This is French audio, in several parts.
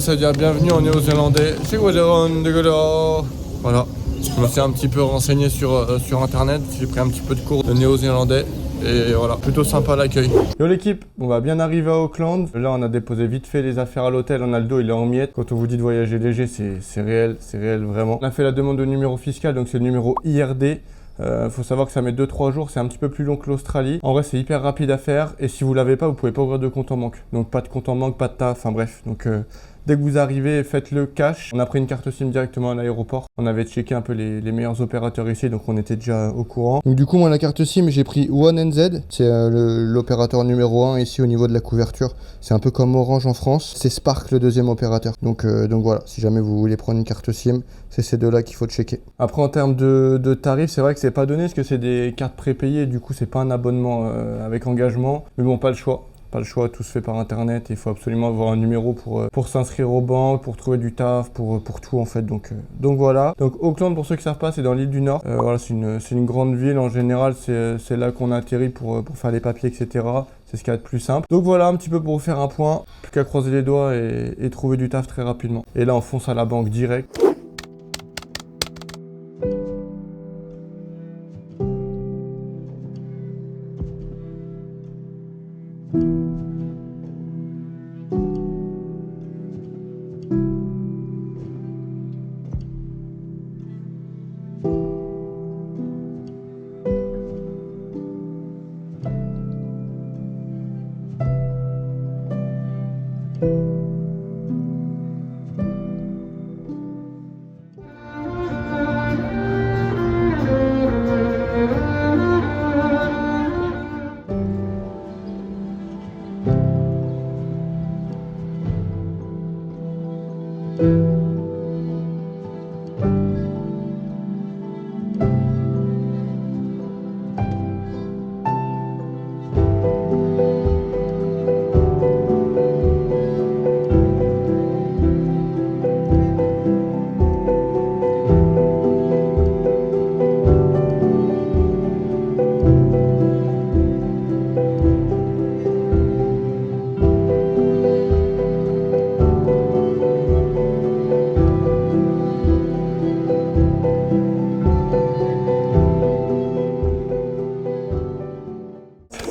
ça veut dire bienvenue en néo-zélandais. Voilà. Je me suis un petit peu renseigné sur internet, j'ai pris un petit peu de cours de néo-zélandais. Et voilà, plutôt sympa l'accueil. Yo l'équipe, on va bien arriver à Auckland. Là on a déposé vite fait les affaires à l'hôtel, on a le dos, il est en miettes. Quand on vous dit de voyager léger, c'est réel vraiment. On a fait la demande de numéro fiscal, donc c'est le numéro IRD. Faut savoir que ça met 2-3 jours, c'est un petit peu plus long que l'Australie. En vrai c'est hyper rapide à faire et si vous l'avez pas, vous pouvez pas ouvrir de compte en banque. Donc pas de compte en banque, pas de taf, enfin bref. Donc dès que vous arrivez, faites-le cash. On a pris une carte SIM directement à l'aéroport. On avait checké un peu les meilleurs opérateurs ici, donc on était déjà au courant. Donc du coup, moi, la carte SIM, j'ai pris OneNZ. C'est l'opérateur numéro 1 ici au niveau de la couverture. C'est un peu comme Orange en France. C'est Spark, le deuxième opérateur. Donc voilà, si jamais vous voulez prendre une carte SIM, c'est ces deux-là qu'il faut checker. Après, en termes de tarifs, c'est vrai que c'est pas donné parce que c'est des cartes prépayées. Du coup, c'est pas un abonnement avec engagement. Mais bon, pas le choix. Pas le choix, tout se fait par internet. Il faut absolument avoir un numéro pour s'inscrire aux banques, pour trouver du taf, pour tout en fait. Donc voilà. Donc Auckland, pour ceux qui ne savent pas, c'est dans l'île du Nord. Voilà, c'est une grande ville. En général, c'est là qu'on atterrit pour faire les papiers, etc. C'est ce qu'il y a de plus simple. Donc voilà, un petit peu pour vous faire un point. Plus qu'à croiser les doigts et trouver du taf très rapidement. Et là, on fonce à la banque direct.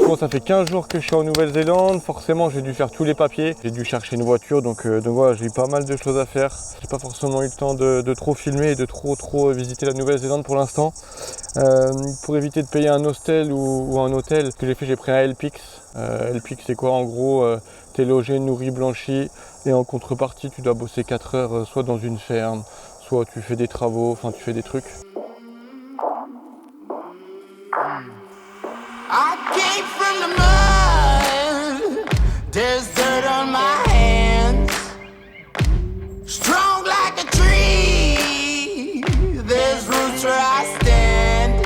Bon, ça fait 15 jours que je suis en Nouvelle-Zélande, forcément j'ai dû faire tous les papiers, j'ai dû chercher une voiture, donc voilà, j'ai eu pas mal de choses à faire. J'ai pas forcément eu le temps de trop filmer et de trop visiter la Nouvelle-Zélande pour l'instant. Pour éviter de payer un hostel ou un hôtel, ce que j'ai fait, j'ai pris un LPIX. LPIX c'est quoi en gros, t'es logé, nourri, blanchi et en contrepartie tu dois bosser 4 heures soit dans une ferme, soit tu fais des travaux, enfin tu fais des trucs. I came from the mud, there's dirt on my hands, strong like a tree, there's roots where I stand,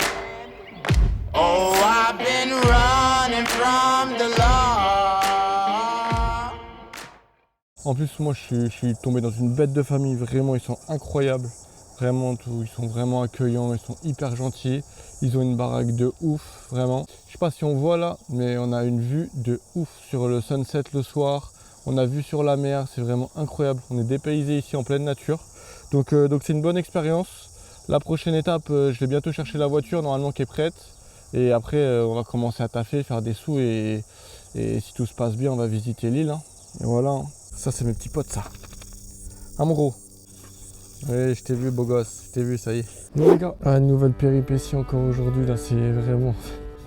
oh I've been running from the law. En plus moi je suis tombé dans une bête de famille, vraiment ils sont incroyables. Vraiment tout, ils sont vraiment accueillants, ils sont hyper gentils, ils ont une baraque de ouf, vraiment. Je sais pas si on voit là, mais on a une vue de ouf sur le sunset le soir. On a vue sur la mer, c'est vraiment incroyable. On est dépaysé ici en pleine nature. Donc c'est une bonne expérience. La prochaine étape, je vais bientôt chercher la voiture normalement qui est prête. Et après on va commencer à taffer, faire des sous et si tout se passe bien, on va visiter l'île. Hein. Et voilà, hein. Ça c'est mes petits potes ça. Ah mon gros. Oui, je t'ai vu beau gosse, je t'ai vu, ça y est. Bon les gars, une nouvelle péripétie encore aujourd'hui, là c'est vraiment...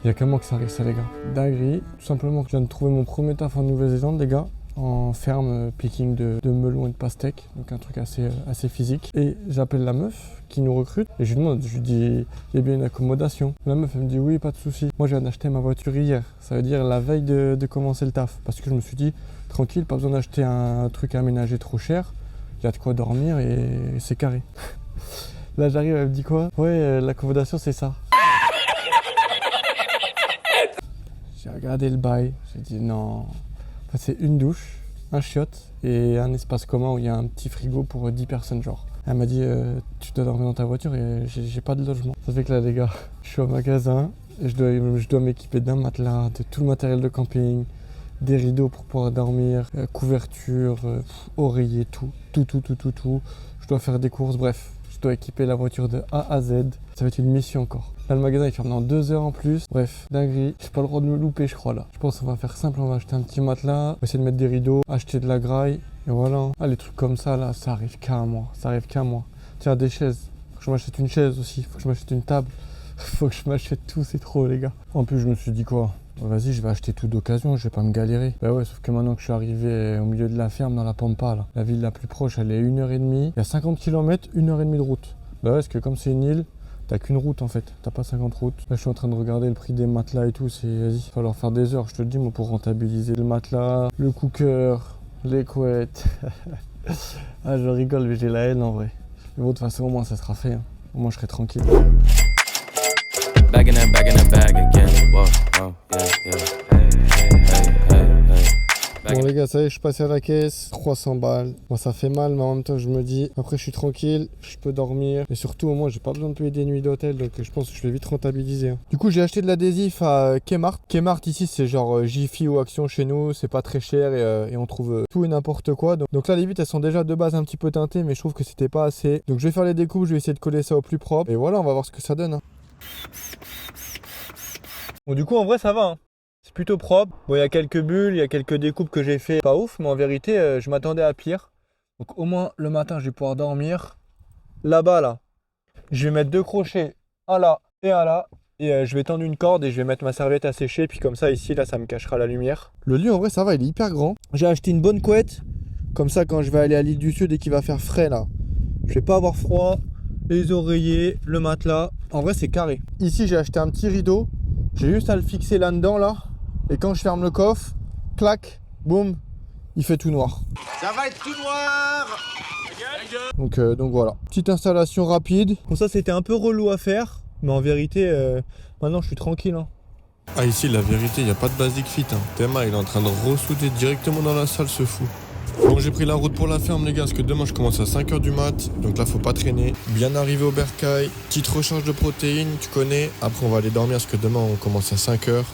Il y a qu'à moi que ça arrive ça les gars. Dinguerie, tout simplement que je viens de trouver mon premier taf en Nouvelle-Zélande les gars. En ferme picking de melons et de pastèques, donc un truc assez physique. Et j'appelle la meuf qui nous recrute et je lui demande, je lui dis, il y a bien une accommodation. La meuf elle me dit oui, pas de souci. Moi j'ai acheté ma voiture hier, ça veut dire la veille de commencer le taf. Parce que je me suis dit, tranquille, pas besoin d'acheter un truc aménagé trop cher. Il y a de quoi dormir et c'est carré. Là j'arrive, elle me dit quoi? Ouais, l'accommodation c'est ça. J'ai regardé le bail, j'ai dit non. Enfin, c'est une douche, un chiotte et un espace commun où il y a un petit frigo pour 10 personnes genre. Elle m'a dit tu dois dormir dans ta voiture et j'ai pas de logement. Ça fait que là les gars, je suis au magasin et je dois m'équiper d'un matelas, de tout le matériel de camping, des rideaux pour pouvoir dormir, couverture, oreiller, tout. Je dois faire des courses, bref, je dois équiper la voiture de A à Z. Ça va être une mission encore. Là, le magasin il ferme dans 2 heures en plus. Bref, dinguerie. J'ai pas le droit de me louper, je crois là. Je pense qu'on va faire simple, on va acheter un petit matelas, on va essayer de mettre des rideaux, acheter de la graille. Et voilà. Ah, les trucs comme ça là, ça arrive qu'à moi. Ça arrive qu'à moi. Tiens, des chaises. Faut que je m'achète une chaise aussi. Faut que je m'achète une table. Faut que je m'achète tout, c'est trop les gars. En plus, je me suis dit quoi? Vas-y, je vais acheter tout d'occasion, je vais pas me galérer. Bah ouais, sauf que maintenant que je suis arrivé au milieu de la ferme dans la Pampa, là, la ville la plus proche, elle est 1h30. Il y a 50 km, 1h30 de route. Bah ouais, parce que comme c'est une île, t'as qu'une route en fait, t'as pas 50 routes. Là, je suis en train de regarder le prix des matelas et tout, c'est vas-y, il va falloir faire des heures, je te le dis, moi, pour rentabiliser le matelas, le cooker, les couettes. Ah, je rigole, mais j'ai la haine en vrai. Mais bon, de toute façon, au moins, ça sera fait. Hein. Au moins, je serai tranquille. Bag in that bag again. Whoa, whoa, yeah, yeah. Bon les gars, ça y est, je suis passé à la caisse, 300 balles. Bon, ça fait mal, mais en même temps, je me dis, après, je suis tranquille, je peux dormir. Et surtout, au moins, j'ai pas besoin de payer des nuits d'hôtel, donc je pense que je vais vite rentabiliser. Hein. Du coup, j'ai acheté de l'adhésif à Kmart. Kmart, ici, c'est genre Jiffy ou Action chez nous, c'est pas très cher et on trouve tout et n'importe quoi. Donc là, les vitres, elles sont déjà de base un petit peu teintées, mais je trouve que c'était pas assez. Donc je vais faire les découpes, je vais essayer de coller ça au plus propre. Et voilà, on va voir ce que ça donne. Hein. Bon, du coup, en vrai, ça va. Hein. C'est plutôt propre. Bon, il y a quelques bulles, il y a quelques découpes que j'ai fait pas ouf, mais en vérité, je m'attendais à pire. Donc, au moins, le matin, je vais pouvoir dormir. Là-bas, là, je vais mettre 2 crochets, un là et un là. Et je vais tendre une corde et je vais mettre ma serviette à sécher. Puis comme ça, ici, là, ça me cachera la lumière. Le lit, en vrai, ça va, il est hyper grand. J'ai acheté une bonne couette. Comme ça, quand je vais aller à l'île du Sud et qu'il va faire frais, là, je vais pas avoir froid. Les oreillers, le matelas. En vrai, c'est carré. Ici, j'ai acheté un petit rideau. J'ai juste à le fixer là-dedans, là. Et quand je ferme le coffre, clac, boum, il fait tout noir. Ça va être tout noir. Donc voilà. Petite installation rapide. Bon, ça, c'était un peu relou à faire. Mais en vérité, maintenant, je suis tranquille. Hein. Ah, ici, la vérité, il n'y a pas de basic fit. Hein. Théma, il est en train de ressouder directement dans la salle, ce fou. Bon, j'ai pris la route pour la ferme, les gars, parce que demain, je commence à 5h du mat. Donc là, faut pas traîner. Bien arrivé au bercail. Petite recharge de protéines, tu connais. Après, on va aller dormir, parce que demain, on commence à 5h.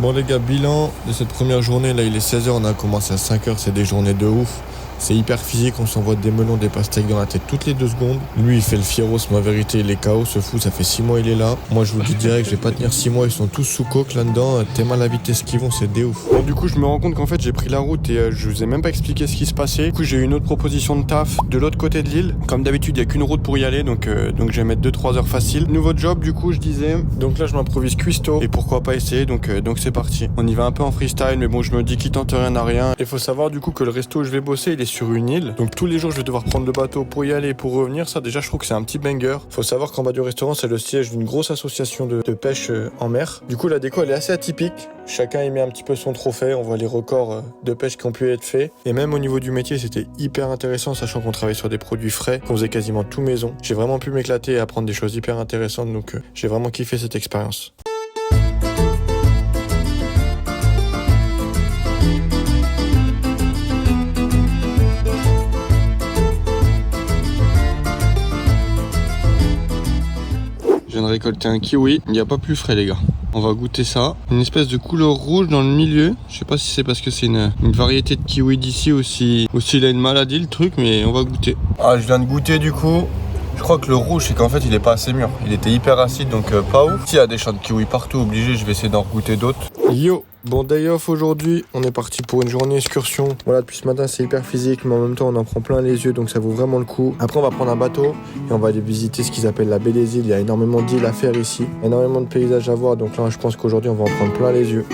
Bon les gars, bilan de cette première journée, là il est 16h, on a commencé à 5h, c'est des journées de ouf. C'est hyper physique, on s'envoie des melons, des pastèques dans la tête toutes les 2 secondes. Lui il fait le fieros, mais en vérité il est KO, ce fou, ça fait 6 mois il est là. Moi je vous dis direct, je vais pas tenir 6 mois, ils sont tous sous coke là-dedans, tellement la vitesse qu'ils vont, c'est des ouf. Bon du coup je me rends compte qu'en fait j'ai pris la route et je vous ai même pas expliqué ce qui se passait. Du coup j'ai eu une autre proposition de taf de l'autre côté de l'île. Comme d'habitude il y a qu'une route pour y aller, donc je vais mettre 2-3 heures facile. Nouveau job du coup je disais, donc là je m'improvise cuistot et pourquoi pas essayer, donc c'est parti. On y va un peu en freestyle, mais bon je me dis qui tente rien n'a rien. Il faut savoir du coup que le resto où je vais bosser il est sur une île, donc tous les jours je vais devoir prendre le bateau pour y aller et pour revenir. Ça déjà je trouve que c'est un petit banger. Faut savoir qu'en bas du restaurant c'est le siège d'une grosse association de pêche en mer. Du coup la déco elle est assez atypique. Chacun y met un petit peu son trophée. On voit les records de pêche qui ont pu être faits. Et même au niveau du métier c'était hyper intéressant, sachant qu'on travaille sur des produits frais, qu'on faisait quasiment tout maison. J'ai vraiment pu m'éclater et apprendre des choses hyper intéressantes, donc j'ai vraiment kiffé cette expérience. Je viens de récolter un kiwi, il n'y a pas plus frais les gars. On va goûter ça. Une espèce de couleur rouge dans le milieu. Je sais pas si c'est parce que c'est une variété de kiwi d'ici ou si il a une maladie le truc, mais on va goûter. Ah, je viens de goûter du coup. Je crois que le rouge c'est qu'en fait il est pas assez mûr. Il était hyper acide donc pas ouf. S'il y a des champs de kiwi partout, obligé, je vais essayer d'en goûter d'autres. Yo! Bon day off aujourd'hui, on est parti pour une journée excursion. Voilà, depuis ce matin c'est hyper physique, mais en même temps on en prend plein les yeux, donc ça vaut vraiment le coup. Après on va prendre un bateau et on va aller visiter ce qu'ils appellent la baie des îles. Il y a énormément d'îles à faire ici, énormément de paysages à voir, donc là je pense qu'aujourd'hui on va en prendre plein les yeux.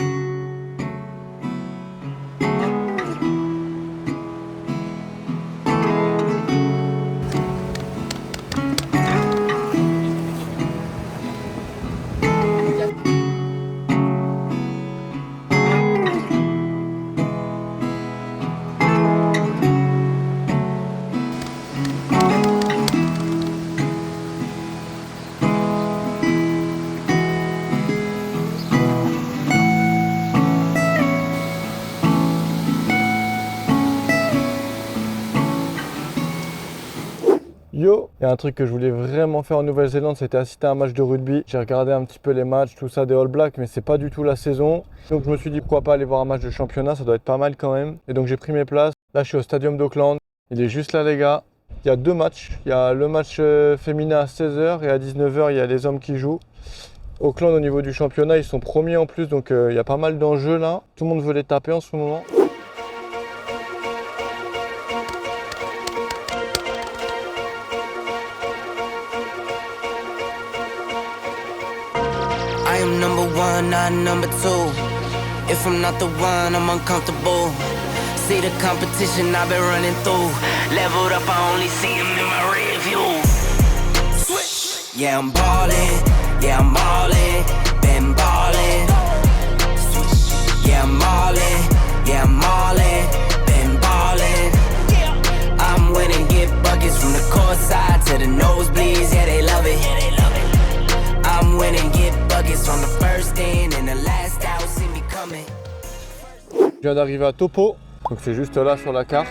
Yo! Il y a un truc que je voulais vraiment faire en Nouvelle-Zélande, c'était assister à un match de rugby. J'ai regardé un petit peu les matchs, tout ça des All Blacks, mais c'est pas du tout la saison. Donc je me suis dit pourquoi pas aller voir un match de championnat, ça doit être pas mal quand même. Et donc j'ai pris mes places. Là je suis au Stadium d'Auckland. Il est juste là les gars. Il y a 2 matchs. Il y a le match féminin à 16h et à 19h il y a les hommes qui jouent. Auckland au niveau du championnat, ils sont premiers en plus, donc il y a pas mal d'enjeux là. Tout le monde veut les taper en ce moment. I am number one, not number two. If I'm not the one, I'm uncomfortable. See the competition I've been running through. Leveled up, I only see him in my rear view. Switch. Yeah, I'm ballin'. Yeah, I'm ballin'. Been ballin'. Switch. Yeah, I'm ballin'. Yeah, I'm ballin'. Been ballin'. I'm winning, get buckets from the court side to the nosebleeds. Yeah, they love it. I'm winning, get buckets from the first in and the last out. See me coming. Je viens d'arriver à Topo, donc c'est juste là sur la carte.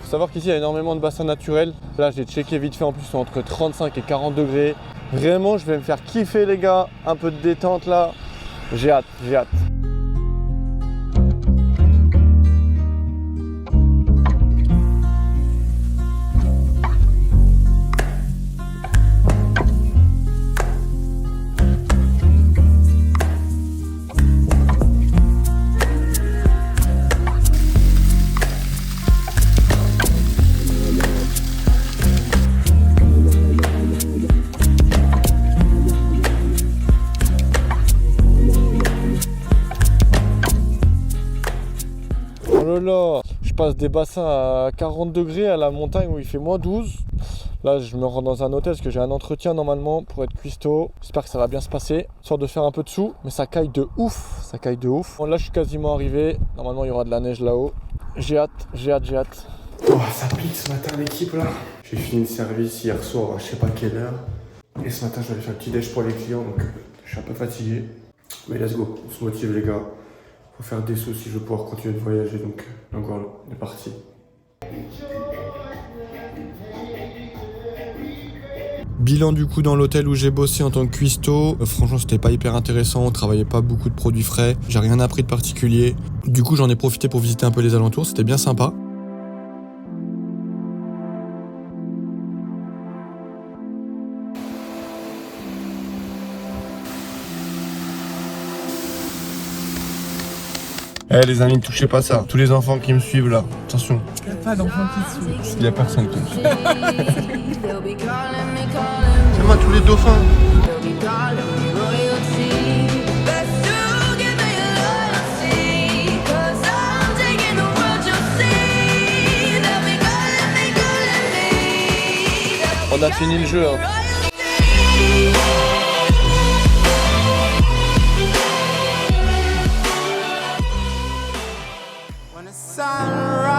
Faut savoir qu'ici il y a énormément de bassins naturels. Là j'ai checké vite fait, en plus ils sont entre 35 et 40 degrés. Vraiment je vais me faire kiffer les gars, un peu de détente là. J'ai hâte, j'ai hâte. Oh là là, je passe des bassins à 40 degrés à la montagne où il fait moins 12. Là, je me rends dans un hôtel parce que j'ai un entretien normalement pour être cuistot. J'espère que ça va bien se passer. Sorte de faire un peu de sous, mais ça caille de ouf. Ça caille de ouf. Bon, là, je suis quasiment arrivé. Normalement, il y aura de la neige là-haut. J'ai hâte, j'ai hâte, j'ai hâte. Oh, ça pique ce matin l'équipe là. J'ai fini le service hier soir à je sais pas quelle heure. Et ce matin, je vais aller faire un petit déj pour les clients, donc je suis un peu fatigué. Mais let's go, on se motive les gars. Faut faire des sous si je veux pouvoir continuer de voyager, donc voilà, on est parti. Bilan du coup dans l'hôtel où j'ai bossé en tant que cuistot. Franchement c'était pas hyper intéressant, on travaillait pas beaucoup de produits frais, j'ai rien appris de particulier. Du coup j'en ai profité pour visiter un peu les alentours, c'était bien sympa. Eh les amis, ne touchez pas ça. Tous les enfants qui me suivent là, attention. Il n'y a pas d'enfants qui suivent. Il n'y a personne qui me suit. C'est moi tous les dauphins. On a fini le jeu hein. When the sun rises.